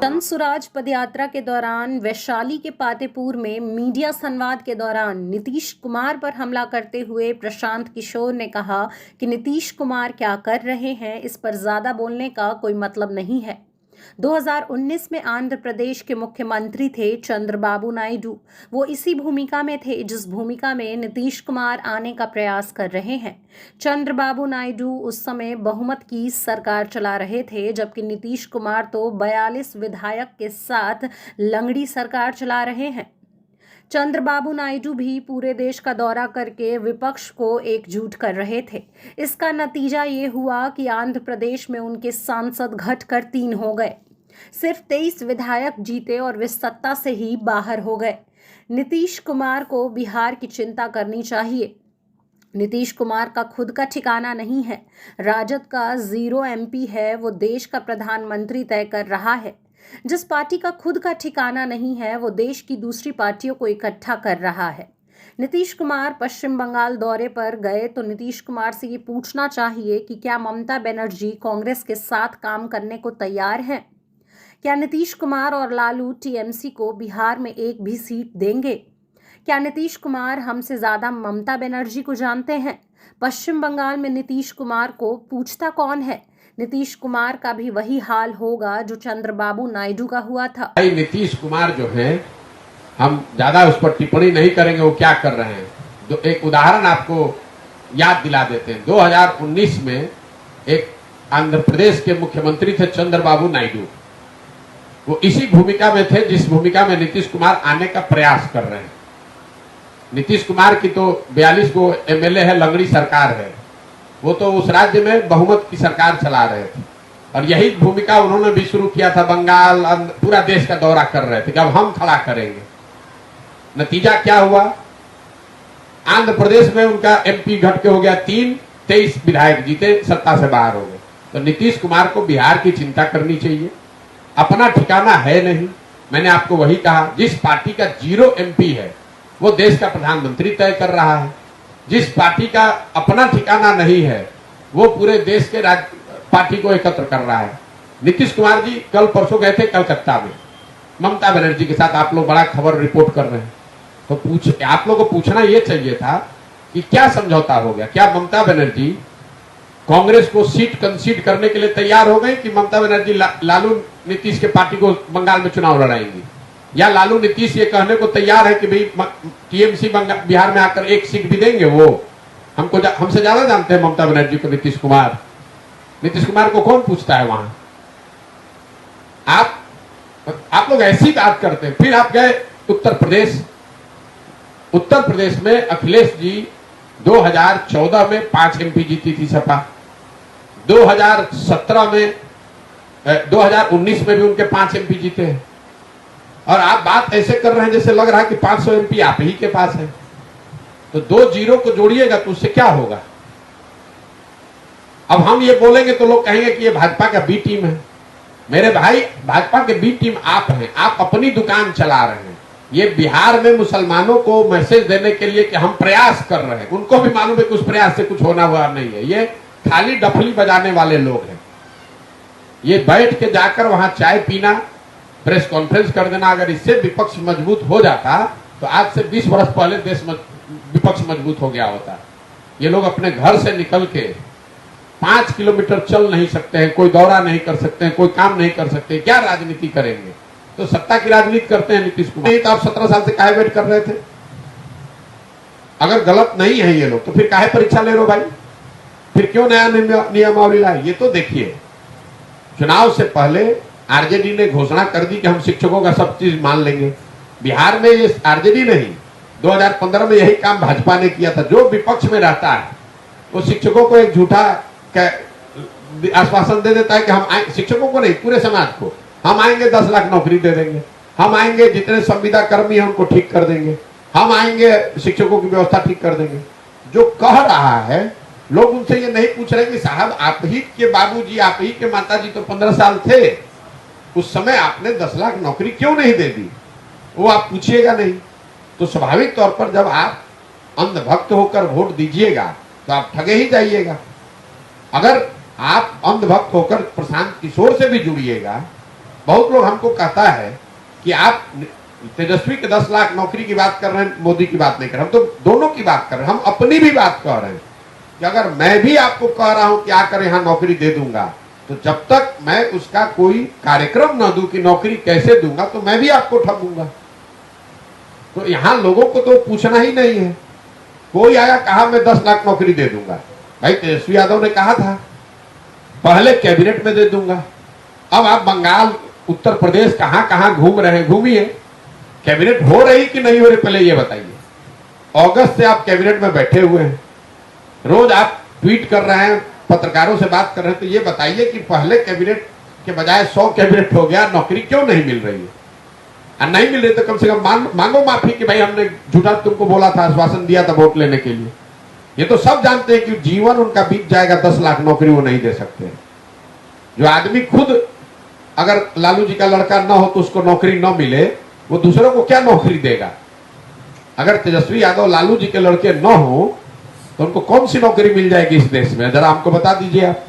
जनसुराज पदयात्रा के दौरान वैशाली के पातेपुर में मीडिया संवाद के दौरान नीतीश कुमार पर हमला करते हुए प्रशांत किशोर ने कहा कि नीतीश कुमार क्या कर रहे हैं, इस पर ज्यादा बोलने का कोई मतलब नहीं है। 2019 में आंध्र प्रदेश के मुख्यमंत्री थे चंद्रबाबू नायडू। वो इसी भूमिका में थे जिस भूमिका में नीतीश कुमार आने का प्रयास कर रहे हैं। चंद्रबाबू नायडू उस समय बहुमत की सरकार चला रहे थे, जबकि नीतीश कुमार तो 42 विधायक के साथ लंगड़ी सरकार चला रहे हैं। चंद्रबाबू नायडू भी पूरे देश का दौरा करके विपक्ष को एकजुट कर रहे थे। इसका नतीजा ये हुआ कि आंध्र प्रदेश में उनके सांसद घटकर 3 हो गए। सिर्फ 23 विधायक जीते और वे सत्ता से ही बाहर हो गए। नीतीश कुमार को बिहार की चिंता करनी चाहिए। नीतीश कुमार का खुद का ठिकाना नहीं है। राजद का 0 MP है, वो देश का प्रधानमंत्री तय कर रहा है। जिस पार्टी का खुद का ठिकाना नहीं है, वो देश की दूसरी पार्टियों को इकट्ठा कर रहा है। नीतीश कुमार पश्चिम बंगाल दौरे पर गए तो नीतीश कुमार से ये पूछना चाहिए कि क्या ममता बनर्जी कांग्रेस के साथ काम करने को तैयार हैं? क्या नीतीश कुमार और लालू TMC को बिहार में एक भी सीट देंगे? क्या नीतीश कुमार हमसे ज्यादा ममता बनर्जी को जानते हैं? पश्चिम बंगाल में नीतीश कुमार को पूछता कौन है? नीतीश कुमार का भी वही हाल होगा जो चंद्रबाबू नायडू का हुआ था। नीतीश कुमार जो है, हम ज्यादा उस पर टिप्पणी नहीं करेंगे वो क्या कर रहे हैं। तो एक उदाहरण आपको याद दिला देते हैं। 2019 में एक आंध्र प्रदेश के मुख्यमंत्री थे चंद्रबाबू नायडू। वो इसी भूमिका में थे जिस भूमिका में नीतीश कुमार आने का प्रयास कर रहे हैं। नीतीश कुमार की तो 42 को MLA है, लंगड़ी सरकार है। वो तो उस राज्य में बहुमत की सरकार चला रहे थे और यही भूमिका उन्होंने भी शुरू किया था। बंगाल, पूरा देश का दौरा कर रहे थे कि अब हम खड़ा करेंगे। नतीजा क्या हुआ? आंध्र प्रदेश में उनका MP घट के हो गया 3, 23 विधायक जीते, सत्ता से बाहर हो गए। तो नीतीश कुमार को बिहार की चिंता करनी चाहिए। अपना ठिकाना है नहीं। मैंने आपको वही कहा, जिस पार्टी का 0 MP है वो देश का प्रधानमंत्री तय कर रहा है। जिस पार्टी का अपना ठिकाना नहीं है वो पूरे देश के पार्टी को एकत्र कर रहा है। नीतीश कुमार जी कल परसों गए थे कलकत्ता में ममता बनर्जी के साथ। आप लोग बड़ा खबर रिपोर्ट कर रहे हैं, तो आप लोगों को पूछना ये चाहिए था कि क्या समझौता हो गया। क्या ममता बनर्जी कांग्रेस को सीट कंसीड करने के लिए तैयार हो गई कि ममता बनर्जी लालू नीतीश के पार्टी को बंगाल में चुनाव लड़ाएंगी, या लालू नीतीश ये कहने को तैयार है कि भाई TMC बिहार में आकर एक सीट भी देंगे। वो हमसे ज्यादा जानते हैं ममता बनर्जी को। नीतीश कुमार को कौन पूछता है वहां? आप लोग ऐसी बात करते हैं। फिर आप गए उत्तर प्रदेश में अखिलेश जी 2014 में 5 MP जीती थी सपा। 2019 में भी उनके 5 MP जीते हैं। और आप बात ऐसे कर रहे हैं जैसे लग रहा है कि 500 MP आप ही के पास है। तो 2 0 को जोड़िएगा तो उससे क्या होगा? अब हम ये बोलेंगे तो लोग कहेंगे कि ये भाजपा का B टीम है। मेरे भाई, भाजपा के B टीम आप हैं। आप अपनी दुकान चला रहे हैं। ये बिहार में मुसलमानों को मैसेज देने के लिए कि हम प्रयास कर रहे हैं। उनको भी मालूम है कि उस प्रयास से कुछ होना हुआ नहीं है। ये खाली डफली बजाने वाले लोग हैं। ये बैठ के जाकर वहां चाय पीना, प्रेस कॉन्फ्रेंस कर देना, अगर इससे विपक्ष मजबूत हो जाता तो आज से 20 वर्ष पहले विपक्ष मजबूत हो गया होता। ये लोग अपने घर से निकल के 5 किलोमीटर चल नहीं सकते हैं, कोई दौरा नहीं कर सकते हैं, कोई काम नहीं कर सकते। क्या राजनीति करेंगे? तो सत्ता की राजनीति करते हैं नीतीश कुमार। तो आप 17 साल से काहे वेट कर रहे थे? अगर गलत नहीं है ये लोग तो फिर काहे परीक्षा ले लो भाई? फिर क्यों नया नियमावली लाए? ये तो देखिए, चुनाव से पहले RJD ने घोषणा कर दी कि हम शिक्षकों का सब चीज मान लेंगे। बिहार में ये RJD नहीं, 2015 में यही काम भाजपा ने किया था। जो विपक्ष में रहता है वो शिक्षकों को एक झूठा आश्वासन दे देता है कि हम शिक्षकों को नहीं, पूरे समाज को हम आएंगे, 10 लाख नौकरी दे देंगे, हम आएंगे, जितने संविदा कर्मी हैं उनको ठीक कर देंगे, हम आएंगे, शिक्षकों की व्यवस्था ठीक कर देंगे। जो कह रहा है, लोग उनसे ये नहीं पूछ रहे कि साहब आप ही के बाबूजी, आप ही के माताजी तो 15 साल थे, उस समय आपने 10 लाख नौकरी क्यों नहीं दे दी? वो आप पूछिएगा नहीं। तो स्वाभाविक तौर पर जब आप अंधभक्त होकर वोट दीजिएगा तो आप ठगे ही जाइएगा। अगर आप अंधभक्त होकर प्रशांत किशोर से भी जुड़िएगा, बहुत लोग हमको कहता है कि आप तेजस्वी के 10 लाख नौकरी की बात कर रहे हैं, मोदी की बात नहीं कर रहे। हम तो दोनों की बात कर रहे हैं, हम अपनी भी बात कर रहे हैं कि अगर मैं भी आपको कह रहा हूं कि आकर यहां नौकरी दे दूंगा, तो जब तक मैं उसका कोई कार्यक्रम ना दूं कि नौकरी कैसे दूंगा, तो मैं भी आपको ठगूंगा। तो यहां लोगों को तो पूछना ही नहीं है। कोई आया कहा मैं 10 लाख नौकरी दे दूंगा, भाई तेजस्वी यादव ने कहा था पहले कैबिनेट में दे दूंगा। अब आप बंगाल, उत्तर प्रदेश कहां कहां घूम रहे हैं, घूमिए, कैबिनेट हो रही कि नहीं हो रही पहले ये बताइए। अगस्त से आप कैबिनेट में बैठे हुए हैं, रोज आप ट्वीट कर रहे हैं, पत्रकारों से बात कर रहे हैं, तो ये बताइए कि पहले कैबिनेट के बजाय 100 कैबिनेट हो गया, नौकरी क्यों नहीं मिल रही है? नहीं मिल रही तो कम से कम मांगो माफी कि भाई हमने झूठा तुमको बोला था, आश्वासन दिया था वोट लेने के लिए। ये तो सब जानते हैं कि जीवन उनका बीत जाएगा, 10 लाख नौकरी वो नहीं दे सकते। जो आदमी खुद अगर लालू जी का लड़का न हो तो उसको नौकरी न मिले, वो दूसरों को क्या नौकरी देगा? अगर तेजस्वी यादव लालू जी के लड़के न हो तो उनको कौन सी नौकरी मिल जाएगी इस देश में? जरा हमको बता दीजिए आप।